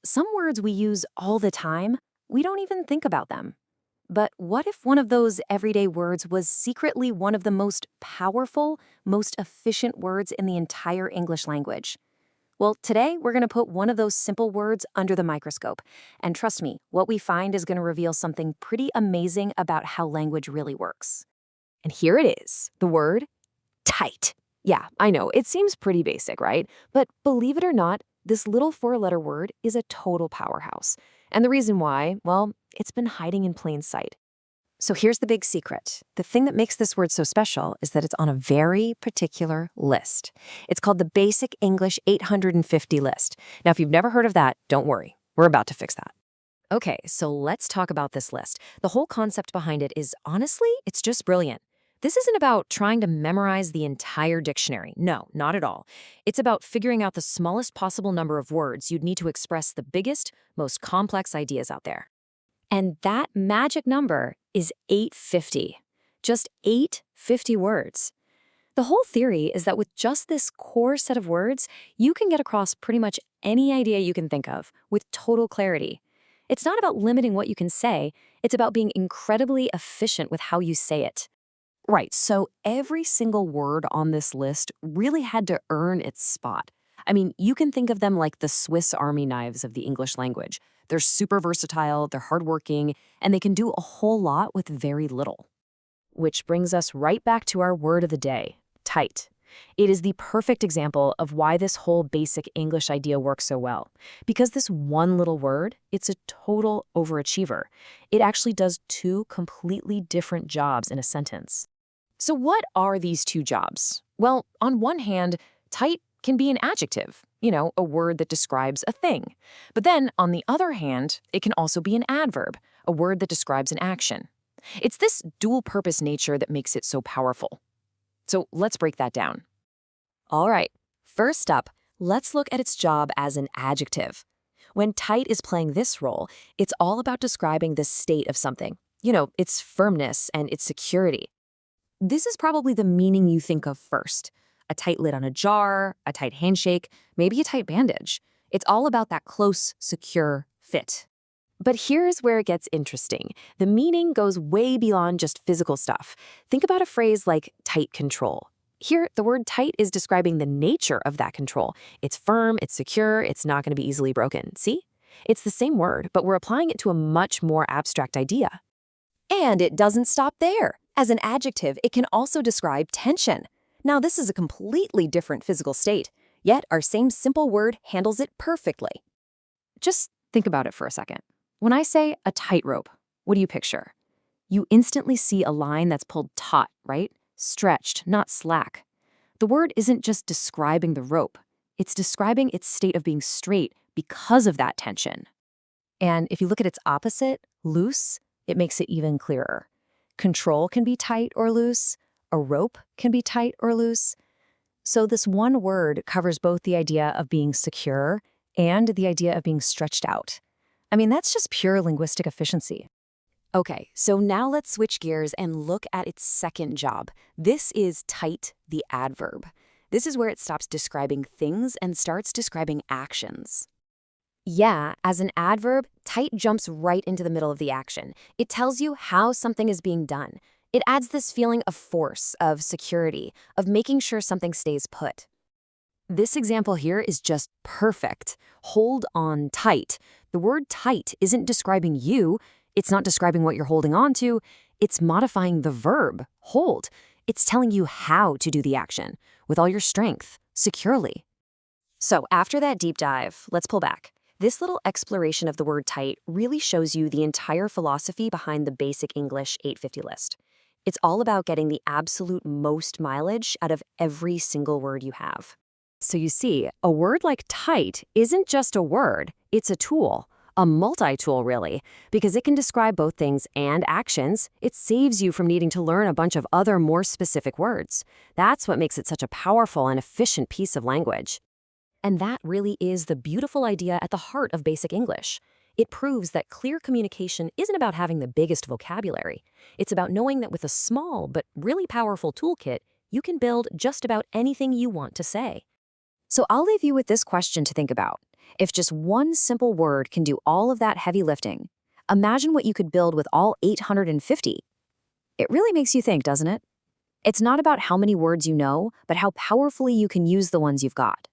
Some words we use all the time, we don't even think about them. But what if one of those everyday words was secretly one of the most powerful, most efficient words in the entire English language? Well, today we're going to put one of those simple words under the microscope. And trust me, what we find is going to reveal something pretty amazing about how language really works. And here it is, the word tight. Yeah, I know, it seems pretty basic, right? But believe it or not, this little four-letter word is a total powerhouse. And the reason why, well, it's been hiding in plain sight. So here's the big secret. The thing that makes this word so special is that it's on a very particular list. It's called the Basic English 850 list. Now, if you've never heard of that, don't worry. We're about to fix that. Okay, so let's talk about this list. The whole concept behind it is, honestly, it's just brilliant. This isn't about trying to memorize the entire dictionary. No, not at all. It's about figuring out the smallest possible number of words you'd need to express the biggest, most complex ideas out there. And that magic number is 850. Just 850 words. The whole theory is that with just this core set of words, you can get across pretty much any idea you can think of with total clarity. It's not about limiting what you can say, it's about being incredibly efficient with how you say it. Right, so every single word on this list really had to earn its spot. I mean, you can think of them like the Swiss Army knives of the English language. They're super versatile, they're hardworking, and they can do a whole lot with very little. Which brings us right back to our word of the day, tight. It is the perfect example of why this whole basic English idea works so well. Because this one little word, it's a total overachiever. It actually does two completely different jobs in a sentence. So what are these two jobs? Well, on one hand, tight can be an adjective, a word that describes a thing. But then, on the other hand, it can also be an adverb, a word that describes an action. It's this dual-purpose nature that makes it so powerful. So let's break that down. All right, first up, let's look at its job as an adjective. When tight is playing this role, it's all about describing the state of something, its firmness and its security. This is probably the meaning you think of first. A tight lid on a jar, a tight handshake, maybe a tight bandage. It's all about that close, secure fit. But here's where it gets interesting. The meaning goes way beyond just physical stuff. Think about a phrase like tight control. Here, the word tight is describing the nature of that control. It's firm, it's secure, it's not going to be easily broken. See? It's the same word, but we're applying it to a much more abstract idea. And it doesn't stop there. As an adjective, it can also describe tension. Now, this is a completely different physical state, yet our same simple word handles it perfectly. Just think about it for a second. When I say a tightrope, what do you picture? You instantly see a line that's pulled taut, right? Stretched, not slack. The word isn't just describing the rope. It's describing its state of being straight because of that tension. And if you look at its opposite, loose, it makes it even clearer. Control can be tight or loose. A rope can be tight or loose. So this one word covers both the idea of being secure and the idea of being stretched out. I mean, that's just pure linguistic efficiency. Okay, so now let's switch gears and look at its second job. This is tight, the adverb. This is where it stops describing things and starts describing actions. Yeah, as an adverb, tight jumps right into the middle of the action. It tells you how something is being done. It adds this feeling of force, of security, of making sure something stays put. This example here is just perfect. Hold on tight. The word tight isn't describing you. It's not describing what you're holding on to. It's modifying the verb, hold. It's telling you how to do the action, with all your strength, securely. So after that deep dive, let's pull back. This little exploration of the word tight really shows you the entire philosophy behind the Basic English 850 list. It's all about getting the absolute most mileage out of every single word you have. So you see, a word like tight isn't just a word, it's a tool. A multi-tool, really, because it can describe both things and actions. It saves you from needing to learn a bunch of other more specific words. That's what makes it such a powerful and efficient piece of language. And that really is the beautiful idea at the heart of Basic English. It proves that clear communication isn't about having the biggest vocabulary. It's about knowing that with a small but really powerful toolkit, you can build just about anything you want to say. So I'll leave you with this question to think about. If just one simple word can do all of that heavy lifting, imagine what you could build with all 850. It really makes you think, doesn't it? It's not about how many words you know, but how powerfully you can use the ones you've got.